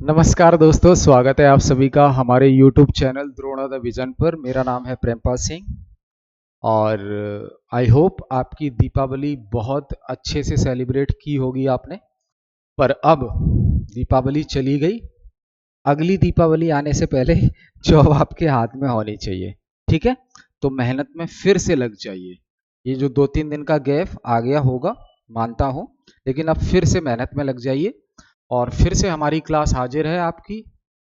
नमस्कार दोस्तों, स्वागत है आप सभी का हमारे YouTube channel Drona the vision पर। मेरा नाम है प्रेमपाल सिंह और आई होप आपकी दीपावली बहुत अच्छे से सेलिब्रेट की होगी आपने। पर अब दीपावली चली गई, अगली दीपावली आने से पहले जॉब आपके हाथ में होनी चाहिए। ठीक है, तो मेहनत में फिर से लग जाइए। ये जो 2-3 दिन का गैप आ गया होगा मानता हूँ, लेकिन अब फिर से मेहनत में लग जाइए और फिर से हमारी क्लास हाजिर है आपकी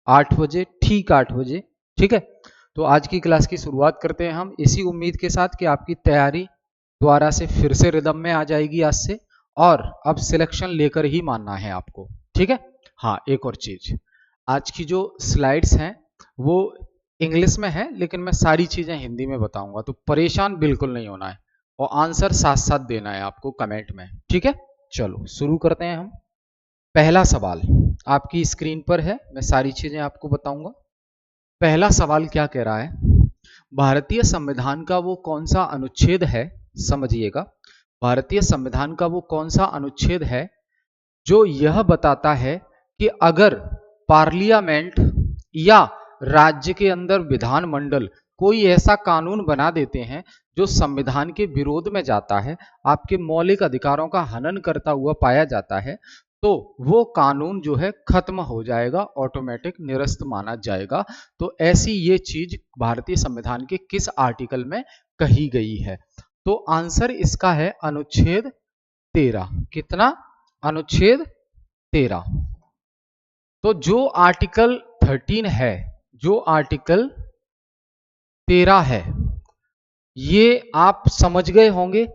8 बजे, ठीक 8 बजे। ठीक है, तो आज की क्लास की शुरुआत करते हैं हम इसी उम्मीद के साथ कि आपकी तैयारी दोबारा से फिर से रिदम में आ जाएगी आज से, और अब सिलेक्शन लेकर ही मानना है आपको। ठीक है, हाँ एक और चीज, आज की जो स्लाइड्स हैं वो इंग्लिश में है, लेकिन मैं सारी चीजें हिंदी में बताऊंगा, तो परेशान बिल्कुल नहीं होना है और आंसर साथ साथ देना है आपको कमेंट में। ठीक है, चलो शुरू करते हैं हम। पहला सवाल आपकी स्क्रीन पर है, मैं सारी चीजें आपको बताऊंगा। पहला सवाल क्या कह रहा है, भारतीय संविधान का वो कौन सा अनुच्छेद है, समझिएगा, भारतीय संविधान का वो कौन सा अनुच्छेद है जो यह बताता है कि अगर पार्लियामेंट या राज्य के अंदर विधानमंडल कोई ऐसा कानून बना देते हैं जो संविधान के विरोध में जाता है, आपके मौलिक अधिकारों का हनन करता हुआ पाया जाता है, तो वो कानून जो है खत्म हो जाएगा, ऑटोमेटिक निरस्त माना जाएगा। तो ऐसी ये चीज भारतीय संविधान के किस आर्टिकल में कही गई है? तो आंसर इसका है अनुच्छेद 13। कितना? अनुच्छेद 13। तो जो आर्टिकल 13 है, जो आर्टिकल 13 है, ये आप समझ गए होंगे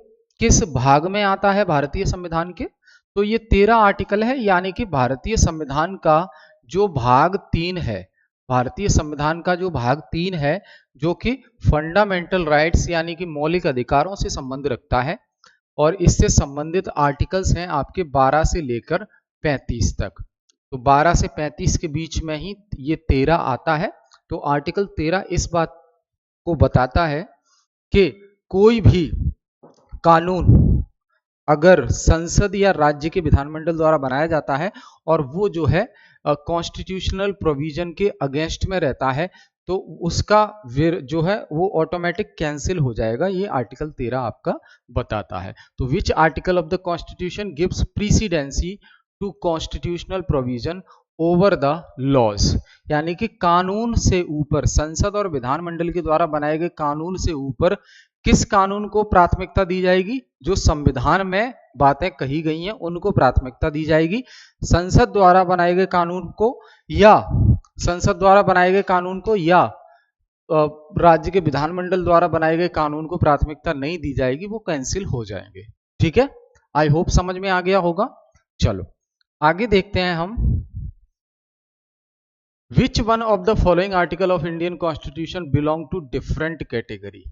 किस भाग में आता है भारतीय संविधान के। तो ये 13 आर्टिकल है, यानी कि भारतीय संविधान का जो भाग 3 है, भारतीय संविधान का जो भाग 3 है, जो कि फंडामेंटल राइट्स यानी कि मौलिक अधिकारों से संबंध रखता है, और इससे संबंधित आर्टिकल्स हैं आपके 12 से लेकर 35 तक। तो 12 से 35 के बीच में ही ये 13 आता है। तो आर्टिकल 13 इस बात को बताता है कि कोई भी कानून अगर संसद या राज्य के विधानमंडल द्वारा बनाया जाता है और वो जो है कॉन्स्टिट्यूशनल प्रोविजन के अगेंस्ट में रहता है, तो उसका जो है वो ऑटोमेटिक कैंसिल हो जाएगा। ये आर्टिकल 13 आपका बताता है। तो which article of the constitution gives precedence to constitutional provision over the laws, यानी कि कानून से ऊपर, संसद और विधानमंडल के द्वारा बनाए गए कानून से ऊपर किस कानून को प्राथमिकता दी जाएगी? जो संविधान में बातें कही गई हैं उनको प्राथमिकता दी जाएगी। संसद द्वारा बनाए गए कानून को या संसद द्वारा बनाए गए कानून को या राज्य के विधानमंडल द्वारा बनाए गए कानून को प्राथमिकता नहीं दी जाएगी, वो कैंसिल हो जाएंगे। ठीक है, आई होप समझ में आ गया होगा। चलो आगे देखते हैं हम। Which one of the following article of Indian constitution belong to different category?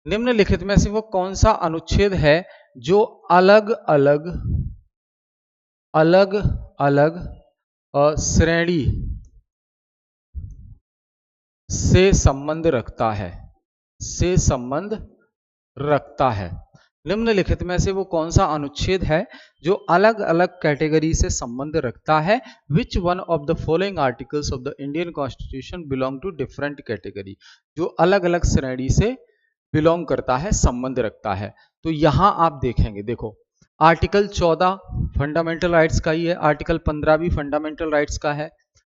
निम्नलिखित में से वो कौन सा अनुच्छेद है जो अलग अलग अलग अलग श्रेणी से संबंध रखता है, से संबंध रखता है? निम्नलिखित में से वो कौन सा अनुच्छेद है जो अलग अलग कैटेगरी से संबंध रखता है? Which one of the following articles of the Indian constitution belong to different category, जो अलग अलग श्रेणी से बिलोंग करता है, संबंध रखता है। तो यहां आप देखेंगे, देखो आर्टिकल 14 फंडामेंटल राइट्स का ही है, आर्टिकल 15 भी फंडामेंटल राइट्स का है,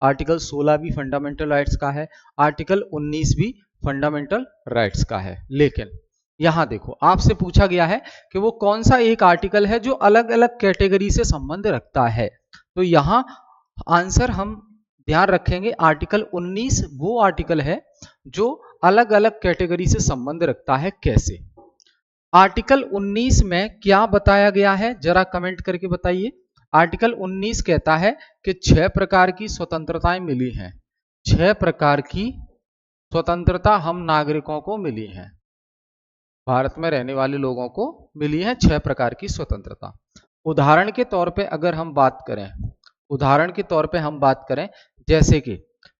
आर्टिकल 16 भी फंडामेंटल राइट्स का है, आर्टिकल 19 भी फंडामेंटल राइट्स का है। लेकिन यहां देखो आपसे पूछा गया है कि वो कौन सा एक आर्टिकल है जो अलग अलग कैटेगरी से संबंध रखता है। तो यहां आंसर हम ध्यान रखेंगे, आर्टिकल 19 वो आर्टिकल है जो अलग अलग कैटेगरी से संबंध रखता है। कैसे? आर्टिकल 19 में क्या बताया गया है, जरा कमेंट करके बताइए। आर्टिकल 19 कहता है कि 6 प्रकार की स्वतंत्रताएं मिली हैं, 6 प्रकार की स्वतंत्रता हम नागरिकों को मिली है, भारत में रहने वाले लोगों को मिली है 6 प्रकार की स्वतंत्रता। उदाहरण के तौर पे अगर हम बात करें, उदाहरण के तौर पे हम बात करें, जैसे कि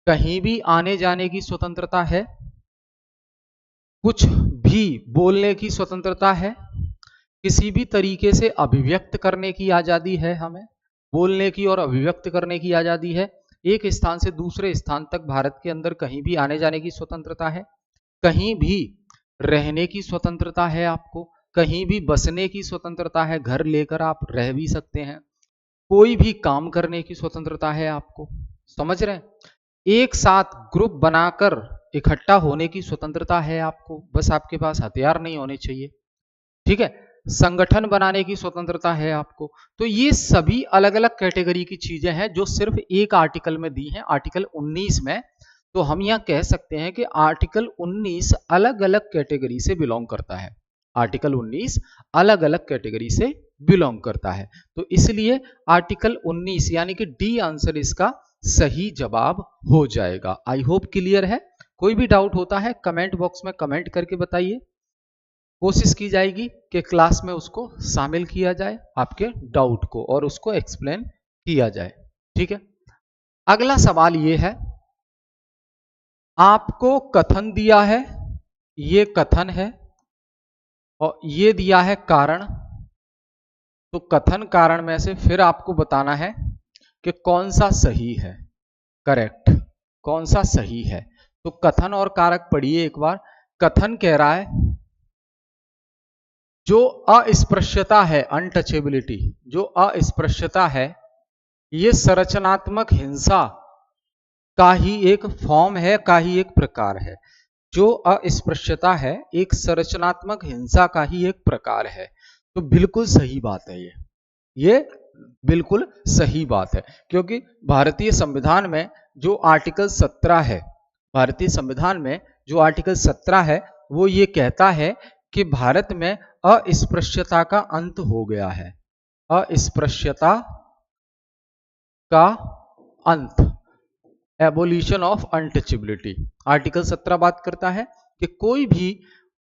कहीं भी आने जाने की स्वतंत्रता है, कुछ भी बोलने की स्वतंत्रता है, किसी भी तरीके से अभिव्यक्त करने की आजादी है, हमें बोलने की और अभिव्यक्त करने की आजादी है, एक स्थान से दूसरे स्थान तक भारत के अंदर कहीं भी आने जाने की स्वतंत्रता है, कहीं भी रहने की स्वतंत्रता है आपको, कहीं भी बसने की स्वतंत्रता है, घर लेकर आप रह भी सकते हैं, कोई भी काम करने की स्वतंत्रता है आपको, समझ रहे हैं? एक साथ ग्रुप बनाकर इकट्ठा होने की स्वतंत्रता है आपको, बस आपके पास हथियार नहीं होने चाहिए, ठीक है? संगठन बनाने की स्वतंत्रता है आपको। तो ये सभी अलग अलग कैटेगरी की चीजें हैं जो सिर्फ एक आर्टिकल में दी हैं, आर्टिकल 19 में। तो हम यहां कह सकते हैं कि आर्टिकल 19 अलग अलग कैटेगरी से बिलोंग करता है, आर्टिकल 19 अलग अलग कैटेगरी से बिलोंग करता है। तो इसलिए आर्टिकल 19 यानी कि डी आंसर इसका सही जवाब हो जाएगा। आई होप क्लियर है। कोई भी डाउट होता है कमेंट बॉक्स में कमेंट करके बताइए, कोशिश की जाएगी कि क्लास में उसको शामिल किया जाए, आपके डाउट को, और उसको एक्सप्लेन किया जाए, ठीक है? अगला सवाल ये है, आपको कथन दिया है, ये कथन है और ये दिया है कारण। तो कथन कारण में से फिर आपको बताना है कि कौन सा सही है, करेक्ट, कौन सा सही है। तो कथन और कारक पढ़िए एक बार। कथन कह रहा है जो अस्पृश्यता है, अनटचेबिलिटी, जो अस्पृश्यता है ये संरचनात्मक हिंसा का ही एक फॉर्म है, का ही एक प्रकार है। जो अस्पृश्यता है एक संरचनात्मक हिंसा का ही एक प्रकार है। तो बिल्कुल सही बात है ये बिल्कुल सही बात है, क्योंकि भारतीय संविधान में जो आर्टिकल 17 है, भारतीय संविधान में जो आर्टिकल 17 है वो ये कहता है कि भारत में अस्पृश्यता का अंत हो गया है, अस्पृश्यता का अंत, एबोलिशन ऑफ अनटचेबिलिटी। आर्टिकल 17 बात करता है कि कोई भी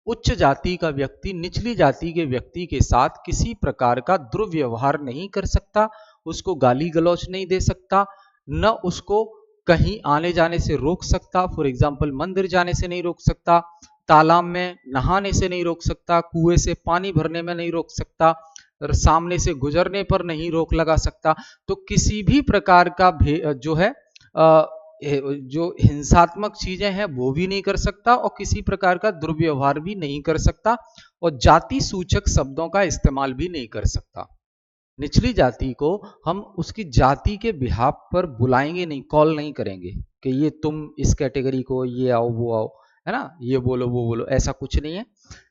उच्च जाति का व्यक्ति निचली जाति के व्यक्ति के साथ किसी प्रकार का दुर्व्यवहार नहीं कर सकता, उसको गाली गलौज नहीं दे सकता, न उसको कहीं आने जाने से रोक सकता, फॉर एग्जाम्पल मंदिर जाने से नहीं रोक सकता, तालाब में नहाने से नहीं रोक सकता, कुएं से पानी भरने में नहीं रोक सकता, सामने से गुजरने पर नहीं रोक लगा सकता। तो किसी भी प्रकार का जो है जो हिंसात्मक चीजें हैं वो भी नहीं कर सकता और किसी प्रकार का दुर्व्यवहार भी नहीं कर सकता और जाति सूचक शब्दों का इस्तेमाल भी नहीं कर सकता। निचली जाति को हम उसकी जाति के बिहाफ पर बुलाएंगे नहीं, कॉल नहीं करेंगे कि ये तुम इस कैटेगरी को, ये आओ वो आओ, है ना, ये बोलो वो बोलो, ऐसा कुछ नहीं है।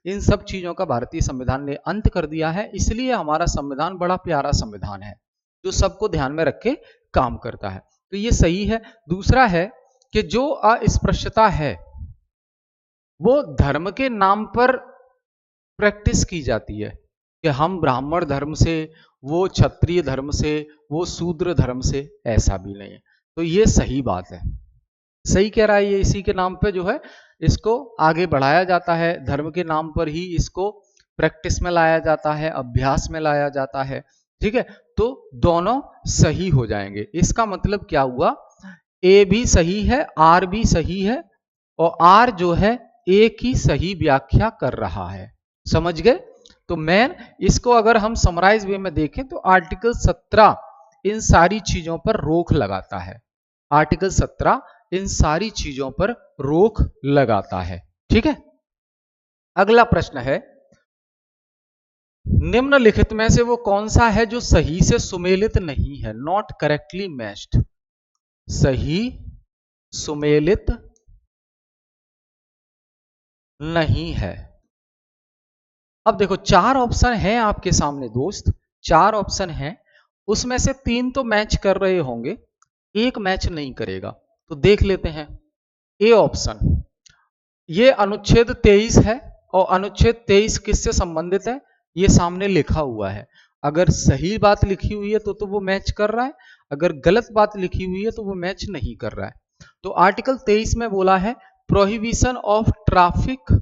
इन सब चीजों का भारतीय संविधान ने अंत कर दिया है। इसलिए हमारा संविधान बड़ा प्यारा संविधान है जो सबको ध्यान में रख के काम करता है। तो ये सही है। दूसरा है कि जो अस्पृश्यता है वो धर्म के नाम पर प्रैक्टिस की जाती है कि हम ब्राह्मण धर्म से, वो क्षत्रिय धर्म से, वो शूद्र धर्म से, ऐसा भी नहीं है। तो ये सही बात है, सही कह रहा है ये, इसी के नाम पे जो है इसको आगे बढ़ाया जाता है, धर्म के नाम पर ही इसको प्रैक्टिस में लाया जाता है, अभ्यास में लाया जाता है, ठीक है? तो दोनों सही हो जाएंगे। इसका मतलब क्या हुआ, ए भी सही है, आर भी सही है और आर जो है ए की सही व्याख्या कर रहा है, समझ गए? तो मैन इसको अगर हम समराइज वे में देखें तो आर्टिकल 17 इन सारी चीजों पर रोक लगाता है, आर्टिकल 17 इन सारी चीजों पर रोक लगाता है, ठीक है? अगला प्रश्न है, निम्नलिखित में से वो कौन सा है जो सही से सुमेलित नहीं है, नॉट करेक्टली मैच्ड, सही सुमेलित नहीं है। अब देखो 4 ऑप्शन हैं आपके सामने दोस्त, 4 ऑप्शन हैं, उसमें से 3 तो मैच कर रहे होंगे, एक मैच नहीं करेगा। तो देख लेते हैं। ए ऑप्शन, ये अनुच्छेद 23 है और अनुच्छेद 23 किससे संबंधित है, ये सामने लिखा हुआ है। अगर सही बात लिखी हुई है तो वो मैच कर रहा है, अगर गलत बात लिखी हुई है तो वो मैच नहीं कर रहा है। तो आर्टिकल 23 में बोला है prohibition of traffic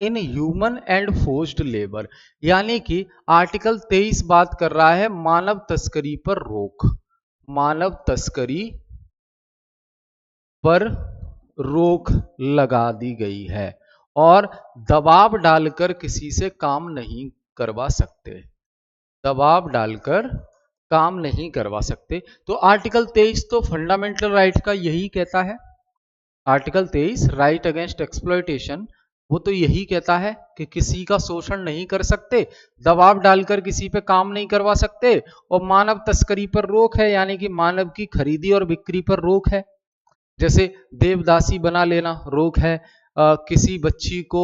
in human and forced labour, यानी कि आर्टिकल 23 बात कर रहा है मानव तस्करी पर रोक, मानव तस्करी पर रोक लगा दी गई है और दबाव डालकर किसी से काम नहीं करवा सकते, दबाव डालकर काम नहीं करवा सकते। तो आर्टिकल 23 तो फंडामेंटल राइट का यही कहता है। आर्टिकल 23 राइट अगेंस्ट एक्सप्लॉयटेशन, वो तो यही कहता है कि किसी का शोषण नहीं कर सकते, दबाव डालकर किसी पे काम नहीं करवा सकते, और मानव तस्करी पर रोक है, यानी कि मानव की खरीदी और बिक्री पर रोक है। जैसे देवदासी बना लेना रोक है, किसी बच्ची को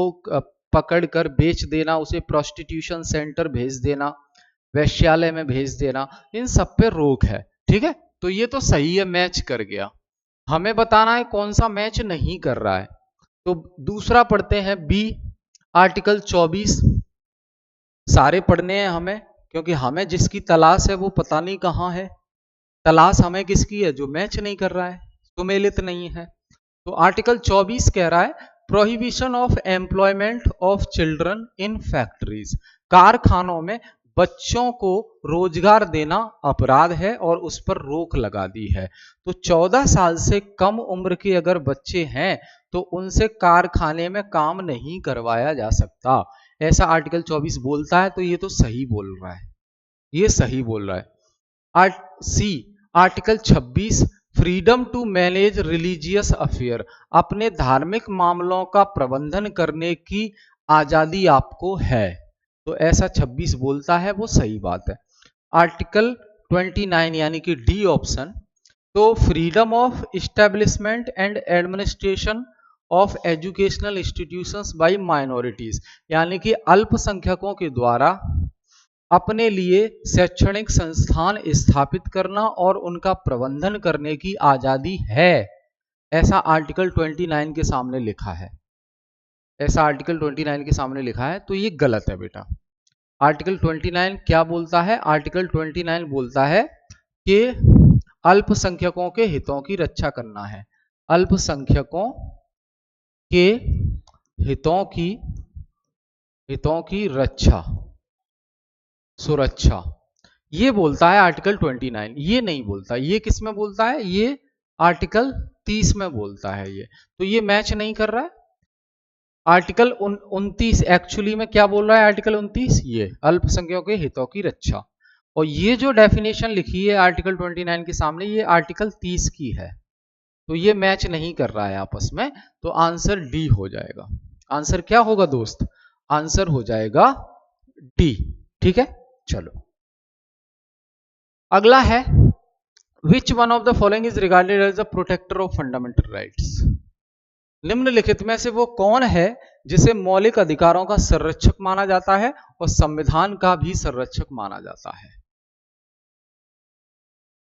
पकड़कर बेच देना, उसे प्रोस्टिट्यूशन सेंटर भेज देना, वैश्यालय में भेज देना, इन सब पे रोक है। ठीक है, तो ये तो सही है, मैच कर गया। हमें बताना है कौन सा मैच नहीं कर रहा है। तो दूसरा पढ़ते हैं बी, आर्टिकल 24। सारे पढ़ने हैं हमें, क्योंकि हमें जिसकी तलाश है वो पता नहीं कहां है। तलाश हमें किसकी है? जो मैच नहीं कर रहा है, सुमेलित नहीं है। तो आर्टिकल 24 कह रहा है prohibition of employment of children in factories, कारखानों में बच्चों को रोजगार देना अपराध है और उस पर रोक लगा दी है। तो 14 साल से कम उम्र के अगर बच्चे हैं तो उनसे कारखाने में काम नहीं करवाया जा सकता, ऐसा आर्टिकल 24 बोलता है। तो ये तो सही बोल रहा है, ये सही बोल रहा है। C, article 26 freedom to manage religious affair, अपने धार्मिक मामलों का प्रबंधन करने की आजादी आपको है। तो ऐसा 26 बोलता है, वो सही बात है। आर्टिकल 29 यानी कि डी ऑप्शन, तो freedom of establishment and administration of educational institutions by minorities, यानी कि अल्पसंख्यकों के द्वारा अपने लिए शैक्षणिक संस्थान स्थापित करना और उनका प्रबंधन करने की आजादी है, ऐसा आर्टिकल 29 के सामने लिखा है। ऐसा आर्टिकल 29 के सामने लिखा है, तो ये गलत है बेटा। आर्टिकल 29 क्या बोलता है? आर्टिकल 29 बोलता है कि अल्पसंख्यकों के हितों की रक्षा करना है, अल्पसंख्यकों के हितों की रक्षा, सुरक्षा, ये बोलता है आर्टिकल 29। ये नहीं बोलता, ये किस में बोलता है? ये आर्टिकल 30 में बोलता है ये। तो ये मैच नहीं कर रहा है। आर्टिकल 29 एक्चुअली में क्या बोल रहा है? आर्टिकल 29 ये अल्पसंख्यकों के हितों की रक्षा, और ये जो डेफिनेशन लिखी है आर्टिकल 29 के सामने, ये आर्टिकल 30 की है। तो ये मैच नहीं कर रहा है आपस में, तो आंसर डी हो जाएगा। आंसर क्या होगा दोस्त? आंसर हो जाएगा डी। ठीक है, चलो अगला है, which one of the following is regarded as the protector of fundamental rights, निम्नलिखित में से वो कौन है जिसे मौलिक अधिकारों का संरक्षक माना जाता है और संविधान का भी संरक्षक माना जाता है?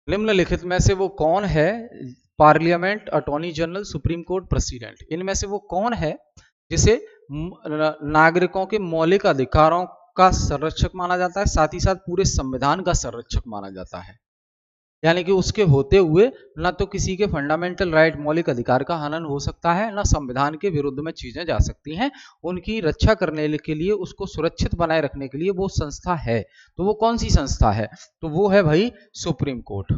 निम्नलिखित में से वो कौन है? Parliament, attorney general, supreme court, president, इनमें से वो कौन है जिसे नागरिकों के मौलिक अधिकारों का संरक्षक माना जाता है, साथ ही साथ पूरे संविधान का संरक्षक माना जाता है? यानी कि उसके होते हुए ना तो किसी के फंडामेंटल राइट, मौलिक अधिकार का हनन हो सकता है, ना संविधान के विरुद्ध में चीजें जा सकती हैं। उनकी रक्षा करने के लिए, उसको सुरक्षित बनाए रखने के लिए वो संस्था है। तो वो कौन सी संस्था है? तो वो है भाई सुप्रीम कोर्ट।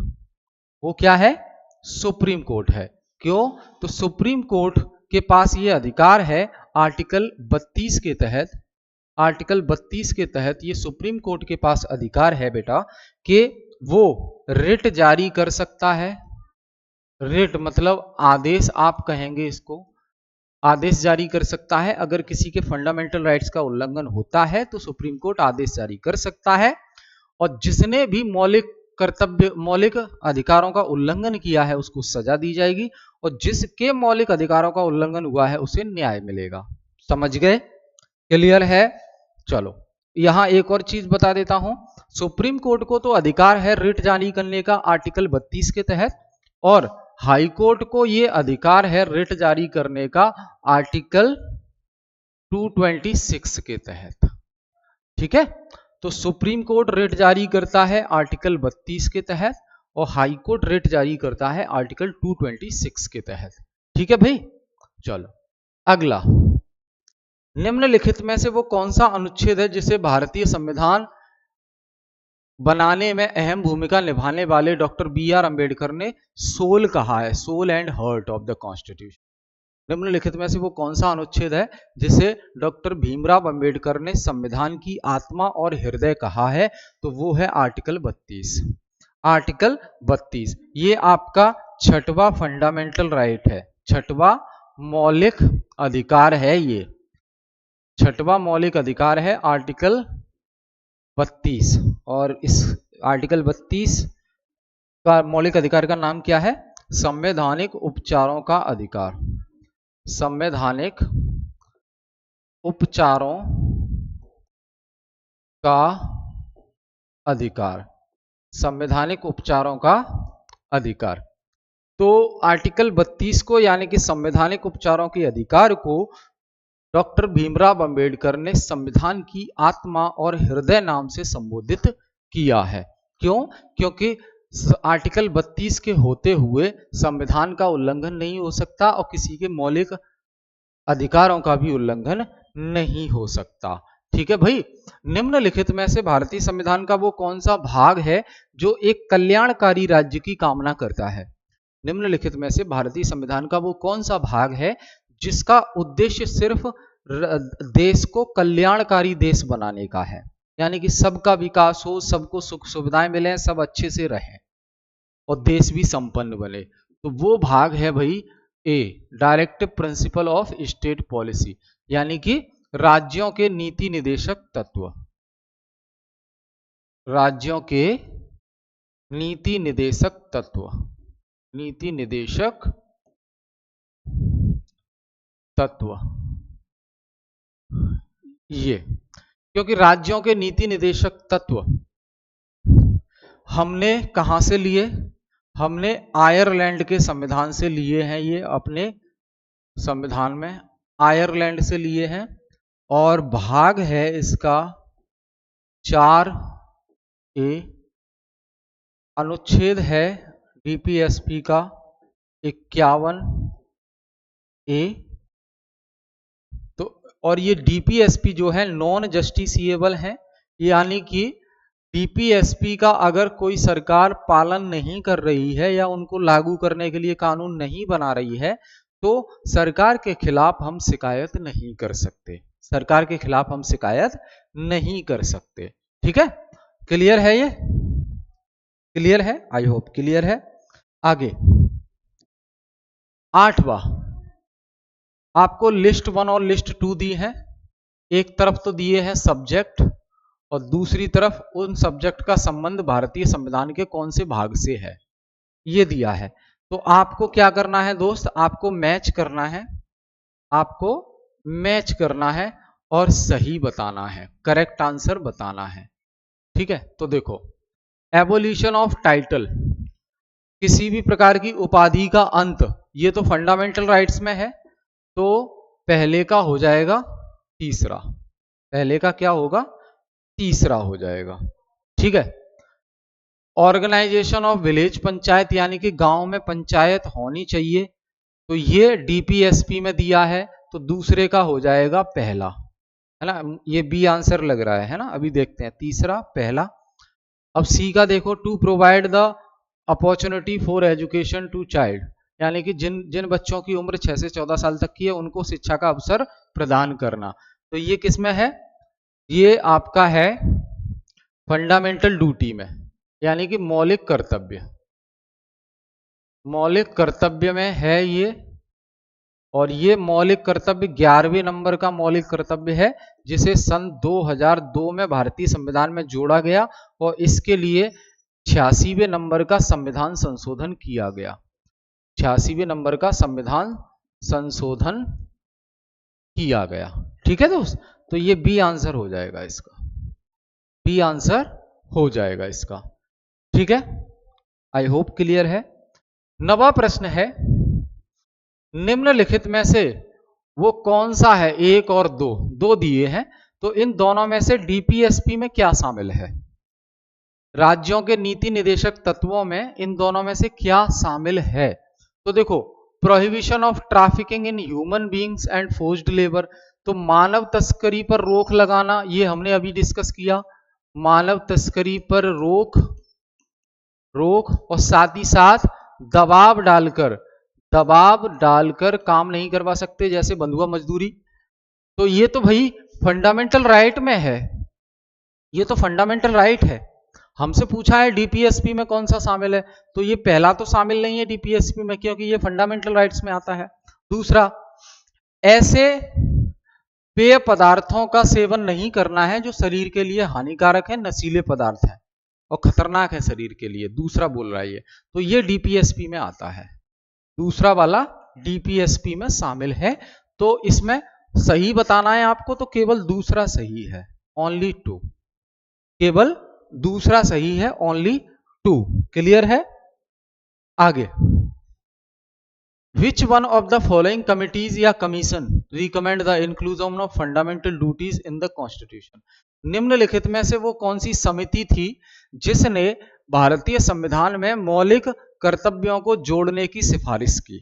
वो क्या है? सुप्रीम कोर्ट है। क्यों? तो सुप्रीम कोर्ट के पास ये अधिकार है आर्टिकल 32 के तहत, आर्टिकल 32 के तहत ये सुप्रीम कोर्ट के पास अधिकार है बेटा कि वो रिट जारी कर सकता है। रिट मतलब आदेश, आप कहेंगे इसको, आदेश जारी कर सकता है। अगर किसी के फंडामेंटल राइट्स का उल्लंघन होता है तो सुप्रीम कोर्ट आदेश जारी कर सकता है, और जिसने भी मौलिक अधिकारों का उल्लंघन किया है उसको सजा दी जाएगी, और जिसके मौलिक अधिकारों का उल्लंघन हुआ है उसे न्याय मिलेगा। समझ गए? क्लियर है? चलो यहां एक और चीज बता देता हूं, सुप्रीम कोर्ट को तो अधिकार है रिट जारी करने का आर्टिकल 32 के तहत, और हाई कोर्ट को यह अधिकार है रिट जारी करने का आर्टिकल 226 के तहत। ठीक है, तो सुप्रीम कोर्ट रिट जारी करता है आर्टिकल 32 के तहत, और हाई कोर्ट रिट जारी करता है आर्टिकल 226 के तहत। ठीक है भाई, चलो अगला, निम्नलिखित में से वो कौन सा अनुच्छेद है जिसे भारतीय संविधान बनाने में अहम भूमिका निभाने वाले डॉक्टर BR अम्बेडकर ने सोल कहा है, soul and heart of the constitution? निम्नलिखित में से वो कौन सा अनुच्छेद है जिसे डॉक्टर भीमराव अंबेडकर ने संविधान की आत्मा और हृदय कहा है? तो वो है आर्टिकल 32। आर्टिकल 32 ये आपका छठवां फंडामेंटल राइट है, छठवां मौलिक अधिकार है, ये छठवां मौलिक अधिकार है आर्टिकल 32। और इस आर्टिकल 32 का मौलिक अधिकार का नाम क्या है? संवैधानिक उपचारों का अधिकार। संवैधानिक उपचारों का अधिकार, संवैधानिक उपचारों का अधिकार। तो आर्टिकल 32 को यानी कि संवैधानिक उपचारों के अधिकार को डॉक्टर भीमराव अंबेडकर ने संविधान की आत्मा और हृदय नाम से संबोधित किया है। क्यों? क्योंकि आर्टिकल 32 के होते हुए संविधान का उल्लंघन नहीं हो सकता और किसी के मौलिक अधिकारों का भी उल्लंघन नहीं हो सकता। ठीक है भाई। निम्नलिखित में से भारतीय संविधान का वो कौन सा भाग है जो एक कल्याणकारी राज्य की कामना करता है? निम्नलिखित में से भारतीय संविधान का वो कौन सा भाग है जिसका उद्देश्य सिर्फ देश को कल्याणकारी देश बनाने का है, यानी कि सबका विकास हो, सबको सुख सुविधाएं मिले, सब अच्छे से रहें और देश भी संपन्न बने? तो वो भाग है भाई A, directive principle of state policy, यानी कि राज्यों के नीति निदेशक तत्व, राज्यों के नीति निदेशक तत्व, नीति निदेशक तत्व। ये क्योंकि राज्यों के नीति निदेशक तत्व हमने कहां से लिए? हमने आयरलैंड के संविधान से लिए हैं, ये अपने संविधान में आयरलैंड से लिए हैं। और भाग है इसका 4A, अनुच्छेद है डीपीएसपी का 51A। तो और ये डीपीएसपी जो है नॉन जस्टिसिएबल है, यानी कि डीपीएसपी का अगर कोई सरकार पालन नहीं कर रही है या उनको लागू करने के लिए कानून नहीं बना रही है तो सरकार के खिलाफ हम शिकायत नहीं कर सकते, सरकार के खिलाफ हम शिकायत नहीं कर सकते। ठीक है, क्लियर है? ये क्लियर है? आई होप क्लियर है। आगे 8वां, आपको लिस्ट 1 और लिस्ट 2 दी है। एक तरफ तो दिए हैं सब्जेक्ट और दूसरी तरफ उन सब्जेक्ट का संबंध भारतीय संविधान के कौन से भाग से है, ये दिया है। तो आपको क्या करना है दोस्त? आपको मैच करना है, आपको मैच करना है और सही बताना है, करेक्ट आंसर बताना है। ठीक है, तो देखो, एबोलिशन ऑफ टाइटल, किसी भी प्रकार की उपाधि का अंत, ये तो फंडामेंटल राइट्स में है, तो पहले का हो जाएगा तीसरा, पहले का क्या होगा? तीसरा हो जाएगा। ठीक है, ऑर्गेनाइजेशन ऑफ विलेज पंचायत, यानी कि गांव में पंचायत होनी चाहिए, तो ये डीपीएसपी में दिया है, तो दूसरे का हो जाएगा पहला, है ना? ये बी आंसर लग रहा है ना? अभी देखते हैं, तीसरा पहला। अब सी का देखो, to provide the opportunity for education to child, यानी कि जिन जिन बच्चों की उम्र 6 से 14 साल तक की है उनको शिक्षा का अवसर प्रदान करना, तो ये किस में है? ये आपका है फंडामेंटल ड्यूटी में, यानी कि मौलिक कर्तव्य, मौलिक कर्तव्य में है ये। और ये मौलिक कर्तव्य 11वें नंबर का मौलिक कर्तव्य है, जिसे सन 2002 में भारतीय संविधान में जोड़ा गया और इसके लिए 86वें नंबर का संविधान संशोधन किया गया, 86वें नंबर का संविधान संशोधन किया गया। ठीक है दोस्त, तो ये बी आंसर हो जाएगा इसका, बी आंसर हो जाएगा इसका। ठीक है, आई होप क्लियर है। 9वां प्रश्न है, निम्नलिखित में से वो कौन सा है? 1 और 2, 2 दिए हैं, तो इन दोनों में से डीपीएसपी में क्या शामिल है? राज्यों के नीति निदेशक तत्वों में इन दोनों में से क्या शामिल है? तो देखो, prohibition of trafficking in human beings and forced labour, तो मानव तस्करी पर रोक लगाना, ये हमने अभी डिस्कस किया, मानव तस्करी पर रोक और साथ ही साथ दबाव डालकर काम नहीं करवा सकते, जैसे बंधुआ मजदूरी। तो ये तो भाई फंडामेंटल राइट में है, ये तो फंडामेंटल राइट है। हमसे पूछा है डीपीएसपी में कौन सा शामिल है, तो ये पहला तो शामिल नहीं है डीपीएसपी में, क्योंकि ये फंडामेंटल राइट्स में आता है। दूसरा, ऐसे पेय पदार्थों का सेवन नहीं करना है जो शरीर के लिए हानिकारक है, नशीले पदार्थ है और खतरनाक है शरीर के लिए, दूसरा बोल रहा है ये, तो ये डीपीएसपी में आता है, दूसरा वाला डीपीएसपी में शामिल है। तो इसमें सही बताना है आपको, तो केवल दूसरा सही है, ओनली 2, केवल दूसरा सही है, ओनली 2। क्लियर है? आगे, which one of the following committees या commission recommend the inclusion of fundamental duties in the constitution? निम्नलिखित में से वो कौन सी समिति थी जिसने भारतीय संविधान में मौलिक कर्तव्यों को जोड़ने की सिफारिश की?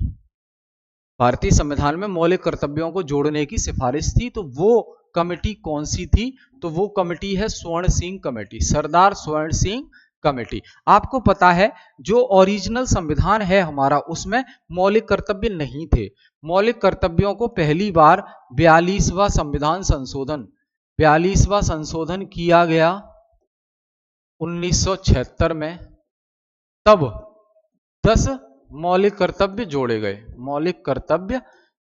भारतीय संविधान में मौलिक कर्तव्यों को जोड़ने की सिफारिश थी, तो वो कमेटी कौन सी थी? तो वो कमेटी है स्वर्ण सिंह कमेटी, सरदार स्वर्ण सिंह कमेटी। आपको पता है जो ओरिजिनल संविधान है हमारा, उसमें मौलिक कर्तव्य नहीं थे। मौलिक कर्तव्यों को पहली बार 42वां संविधान संशोधन 42वां संशोधन किया गया 1976 में, तब 10 मौलिक कर्तव्य जोड़े गए, मौलिक कर्तव्य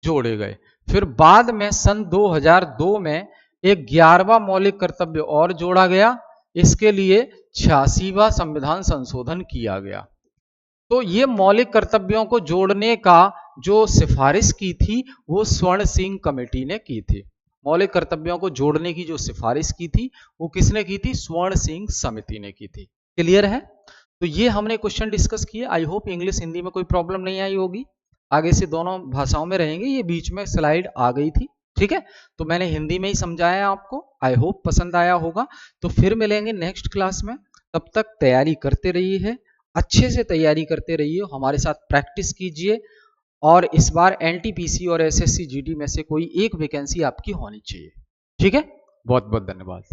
जोड़े गए। फिर बाद में सन 2002 में एक 11वां मौलिक कर्तव्य और जोड़ा गया, इसके लिए 86वां संविधान संशोधन किया गया। तो ये मौलिक कर्तव्यों को जोड़ने का जो सिफारिश की थी वो स्वर्ण सिंह कमेटी ने की थी। मौलिक कर्तव्यों को जोड़ने की जो सिफारिश की थी वो किसने की थी? स्वर्ण सिंह समिति ने की थी। क्लियर है? तो ये हमने क्वेश्चन डिस्कस किए। आई होप इंग्लिश हिंदी में कोई प्रॉब्लम नहीं आई होगी, आगे से दोनों भाषाओं में रहेंगे। ये बीच में स्लाइड आ गई थी, ठीक है, तो मैंने हिंदी में ही समझाया आपको। आई होप पसंद आया होगा। तो फिर मिलेंगे नेक्स्ट क्लास में, तब तक तैयारी करते रहिए, अच्छे से तैयारी करते रहिए, हमारे साथ प्रैक्टिस कीजिए, और इस बार एनटीपीसी और एसएससी जीडी में से कोई एक वैकेंसी आपकी होनी चाहिए। ठीक है, बहुत बहुत धन्यवाद।